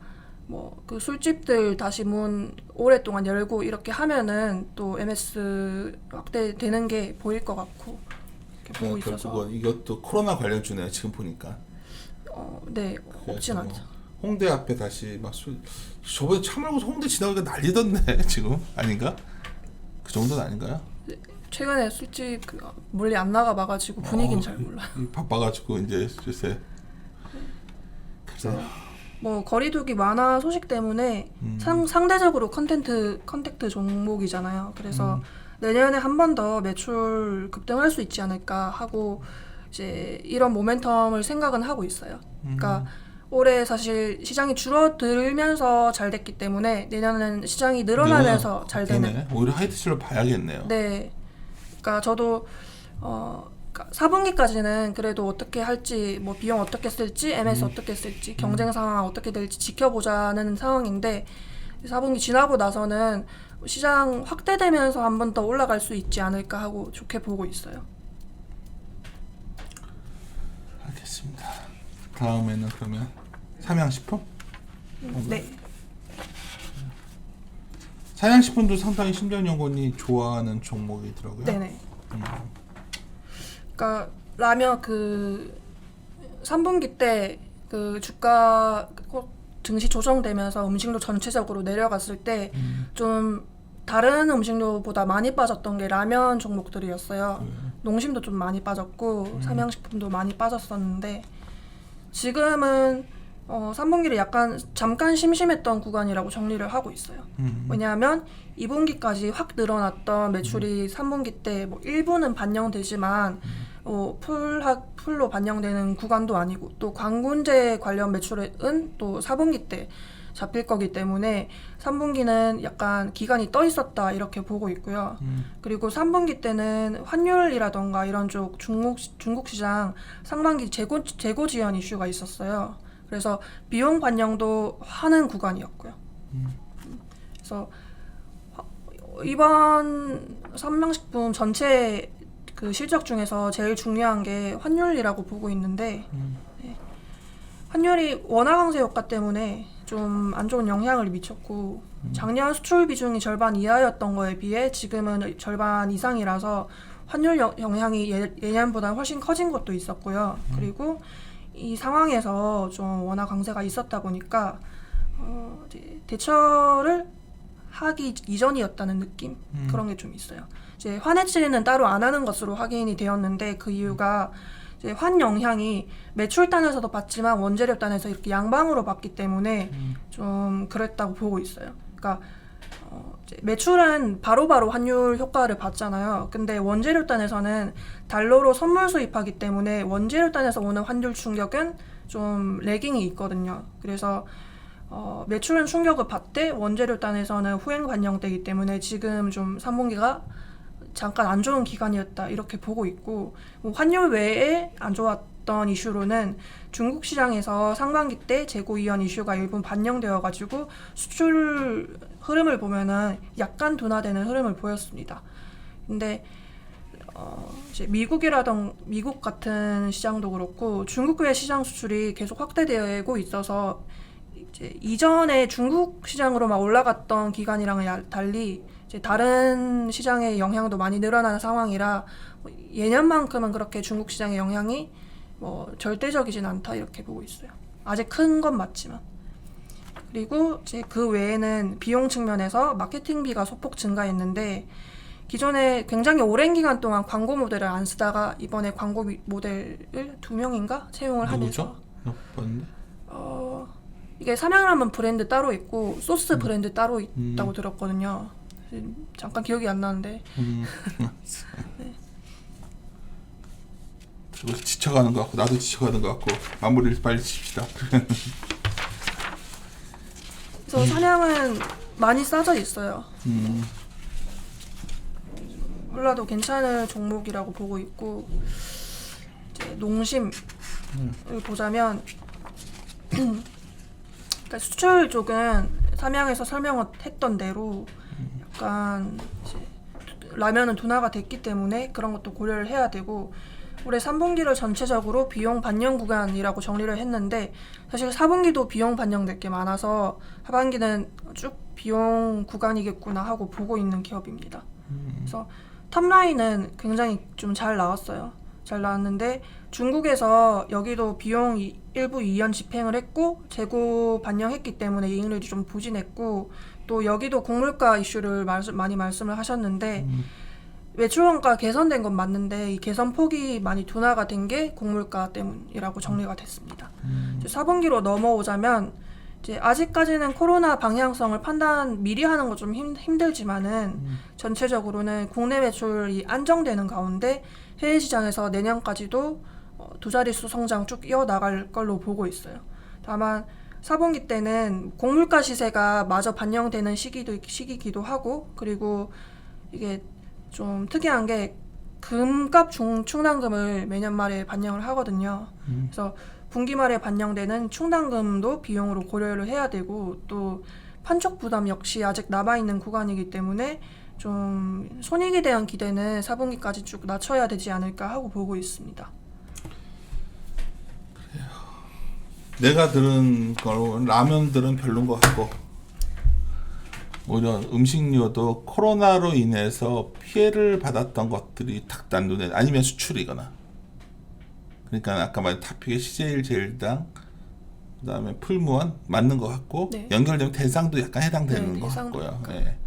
뭐 그 술집들 다시 문 오랫동안 열고 이렇게 하면은 또 MS 확대되는 게 보일 것 같고 이렇게 보고 있어서. 결국은 이것도 코로나 관련주네요. 지금 보니까. 네, 없진 그래서 않죠. 홍대 앞에 다시 막 저번에 차 말고서 홍대 지나가니까 난리던데 지금 아닌가? 그 정도는 아닌가요? 최근에 술집 멀리 안 나가 봐가지고 분위기는 잘 몰라요. 바빠가지고 이제 요새 그래서 뭐 거리두기 완화 소식 때문에 상대적으로 컨택트 종목이잖아요. 그래서 내년에 한 번 더 매출 급등할 수 있지 않을까 하고 이제 이런 모멘텀을 생각은 하고 있어요. 그러니까 올해 사실 시장이 줄어들면서 잘 됐기 때문에 내년에는 시장이 늘어나면서 잘 되는. 오히려 하이트실로 봐야겠네요. 네. 그러니까 저도 4분기까지는 그래도 어떻게 할지, 뭐 비용 어떻게 쓸지, MS 어떻게 쓸지, 경쟁 상황 어떻게 될지 지켜보자는 상황인데 4분기 지나고 나서는 시장 확대되면서 한 번 더 올라갈 수 있지 않을까 하고 좋게 보고 있어요. 알겠습니다. 다음에는 그러면 삼양식품? 네. 삼양식품도 상당히 심전연구원이 좋아하는 종목이더라고요. 네네. 그러니까 라면 3분기 때 그 주가 증시 조정되면서 음식료 전체적으로 내려갔을 때 좀 다른 음식료보다 많이 빠졌던 게 라면 종목들이었어요. 농심도 좀 많이 빠졌고 삼양식품도 많이 빠졌었는데 지금은 3분기를 약간 잠깐 심심했던 구간이라고 정리를 하고 있어요. 왜냐하면 2분기까지 확 늘어났던 매출이 3분기 때 뭐 일부는 반영되지만 풀로 반영되는 구간도 아니고 또 광군제 관련 매출은 또 4분기 때 잡힐 거기 때문에 3분기는 약간 기간이 떠 있었다 이렇게 보고 있고요. 그리고 3분기 때는 환율이라던가 이런 쪽 중국 시장 상반기 재고 지연 이슈가 있었어요. 그래서 비용 반영도 하는 구간이었고요. 그래서 이번 삼양식품 전체 그 실적 중에서 제일 중요한 게 환율이라고 보고 있는데 네. 환율이 원화 강세 효과 때문에 좀 안 좋은 영향을 미쳤고 작년 수출 비중이 절반 이하였던 거에 비해 지금은 절반 이상이라서 환율 영향이 예년보다 훨씬 커진 것도 있었고요. 그리고 이 상황에서 좀 원화 강세가 있었다 보니까 이제 대처를 하기 이전이었다는 느낌 그런 게 좀 있어요. 이제 환해지는 따로 안 하는 것으로 확인이 되었는데 그 이유가 이제 환 영향이 매출단에서도 봤지만 원재료단에서 이렇게 양방으로 봤기 때문에 좀 그랬다고 보고 있어요. 그러니까 이제 매출은 바로바로 환율 효과를 받잖아요. 근데 원재료단에서는 달러로 선물 수입하기 때문에 원재료단에서 오는 환율 충격은 좀 레깅이 있거든요. 그래서 매출은 충격을 받되 원재료단에서는 후행 반영되기 때문에 지금 좀 3분기가 잠깐 안 좋은 기간이었다 이렇게 보고 있고 뭐 환율 외에 안 좋았던 있던 이슈로는 중국 시장에서 상반기 때 재고 이연 이슈가 일부 반영되어가지고 수출 흐름을 보면은 약간 둔화되는 흐름을 보였습니다. 근데 이제 미국 같은 시장도 그렇고 중국외 시장 수출이 계속 확대되고 있어서 이제 이전에 중국 시장으로만 올라갔던 기간이랑은 달리 이제 다른 시장의 영향도 많이 늘어나는 상황이라 예년만큼은 그렇게 중국 시장의 영향이 뭐 절대적이진 않다 이렇게 보고 있어요. 아직 큰 건 맞지만. 그리고 이제 그 외에는 비용 측면에서 마케팅비가 소폭 증가했는데 기존에 굉장히 오랜 기간 동안 광고 모델을 안 쓰다가 이번에 광고 모델을 2명인가 채용을 하면서 봤는데? 이게 삼양라면 브랜드 따로 있고 소스 브랜드 따로 있다고 들었거든요. 잠깐 기억이 안 나는데. 네. 지쳐가는 것 같고 나도 지쳐가는 것 같고 마무리를 빨리 칩시다. 그래서 삼양은 많이 싸져 있어요. 콜라도 괜찮은 종목이라고 보고 있고 이제 농심을 보자면 그러니까 수출 쪽은 삼양에서 설명했던 대로 약간 이제 라면은 둔화가 됐기 때문에 그런 것도 고려를 해야 되고 올해 3분기를 전체적으로 비용 반영 구간이라고 정리를 했는데 사실 4분기도 비용 반영될 게 많아서 하반기는 쭉 비용 구간이겠구나 하고 보고 있는 기업입니다. 그래서 탑라인은 굉장히 좀 잘 나왔어요. 잘 나왔는데 중국에서 여기도 비용 일부 이연 집행을 했고 재고 반영했기 때문에 이익률이 좀 부진했고 또 여기도 곡물가 이슈를 많이 말씀을 하셨는데 매출 원가 개선된 건 맞는데 이 개선 폭이 많이 둔화가 된 게 곡물가 때문이라고 정리가 됐습니다. 이제 4분기로 넘어오자면 이제 아직까지는 코로나 방향성을 미리 하는 거 좀 힘들지만은 전체적으로는 국내 매출이 안정되는 가운데 해외 시장에서 내년까지도 두 자릿수 성장 쭉 이어나갈 걸로 보고 있어요. 다만 4분기 때는 곡물가 시세가 마저 반영되는 시기기도 하고 그리고 이게 좀 특이한 게 금값 충당금을 매년 말에 반영을 하거든요. 그래서 분기 말에 반영되는 충당금도 비용으로 고려를 해야 되고 또 판촉 부담 역시 아직 남아있는 구간이기 때문에 좀 손익에 대한 기대는 4분기까지 쭉 낮춰야 되지 않을까 하고 보고 있습니다. 내가 들은 거로 라면들은 별론 것 같고 오히려 음식료도 코로나로 인해서 피해를 받았던 것들이 탁 난 눈에 아니면 수출이거나 그러니까 아까 말한 타픽의 CJ 제일당 그다음에 풀무원 맞는 것 같고 네. 연결되면 대상도 약간 해당되는 네, 것 대상도 같고요. 약간. 네.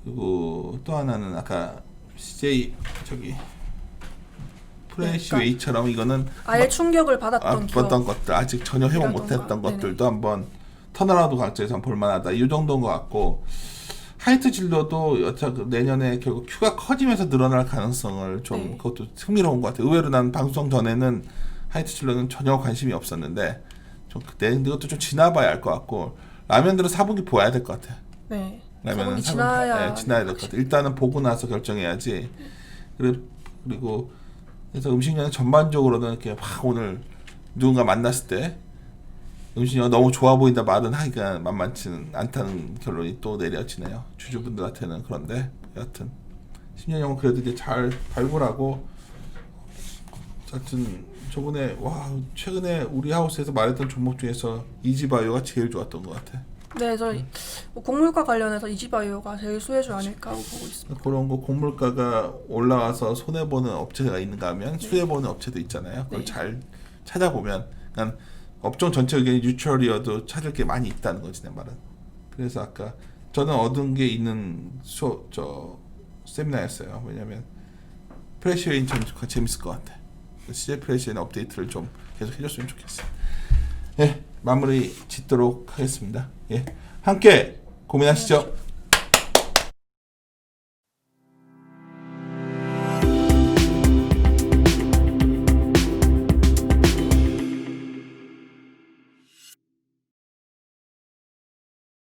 그리고 또 하나는 아까 CJ 프레시웨이처럼 이거는 아예 충격을 받았던 기업 받던 것들 아직 전혀 회복 이라던가. 못했던 네네. 것들도 한번 턴어라운드 관점에서 볼만하다 이 정도인 것 같고 하이트 진로도 내년에 결국 큐가 커지면서 늘어날 가능성을 좀 네. 그것도 흥미로운 것 같아요. 의외로 난 방송 전에는 하이트 진로는 전혀 관심이 없었는데 좀 이것도 좀 지나봐야 할 것 같고 라면들은 4분기 보아야 될 것 같아요. 네. 라면은 4분기 지나야 지나야 될 것 같아요. 일단은 보고 나서 결정해야지. 그리고 그래서 음식료는 전반적으로는 이렇게 확 오늘 누군가 만났을 때 음식료가 너무 좋아 보인다 말은 하기가 만만치는 않다는 결론이 또 내려지네요. 주주분들한테는. 그런데 여하튼 10년형은 그래도 이제 잘 발굴하고 하여튼 저번에 최근에 우리 하우스에서 말했던 종목 중에서 이지바이오가 제일 좋았던 것 같아. 네, 저 곡물가 관련해서 이지바이오가 제일 수혜주 아닐까 하고 보고 있습니다. 그런 거 곡물가가 올라와서 손해보는 업체가 있는가 하면 네. 수혜보는 업체도 있잖아요. 그걸 네. 잘 찾아보면 그냥 업종 전체 의견이 뉴트럴이어도 찾을 게 많이 있다는 거지 내 말은. 그래서 아까 저는 얻은 게 있는 세미나였어요. 왜냐면 프레시웨인 참 재밌을 것 같아. CJ 프레시웨인 업데이트를 좀 계속 해줬으면 좋겠어요. 예, 마무리 짓도록 하겠습니다. 예, 함께 고민하시죠.